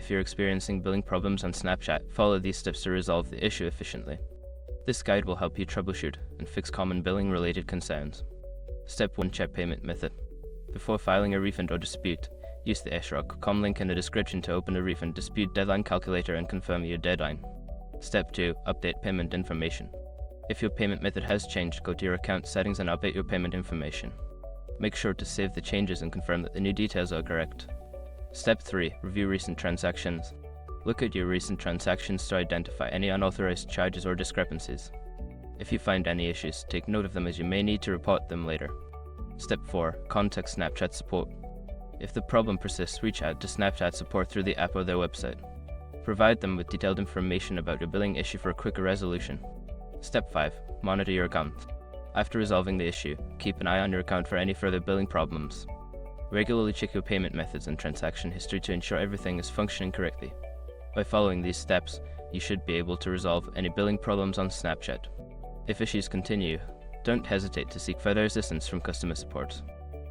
If you're experiencing billing problems on Snapchat, follow these steps to resolve the issue efficiently. This guide will help you troubleshoot and fix common billing-related concerns. Step 1. Check payment method. Before filing a refund or dispute, use the shrug.com link in the description to open a refund dispute deadline calculator and confirm your deadline. Step 2. Update payment information. If your payment method has changed, go to your account settings and update your payment information. Make sure to save the changes and confirm that the new details are correct. Step 3. Review recent transactions. Look at your recent transactions to identify any unauthorized charges or discrepancies. If you find any issues, take note of them as you may need to report them later. Step 4. Contact Snapchat support. If the problem persists, reach out to Snapchat support through the app or their website. Provide them with detailed information about your billing issue for a quicker resolution. Step 5. Monitor your account. After resolving the issue, keep an eye on your account for any further billing problems. Regularly check your payment methods and transaction history to ensure everything is functioning correctly. By following these steps, you should be able to resolve any billing problems on Snapchat. If issues continue, don't hesitate to seek further assistance from customer support.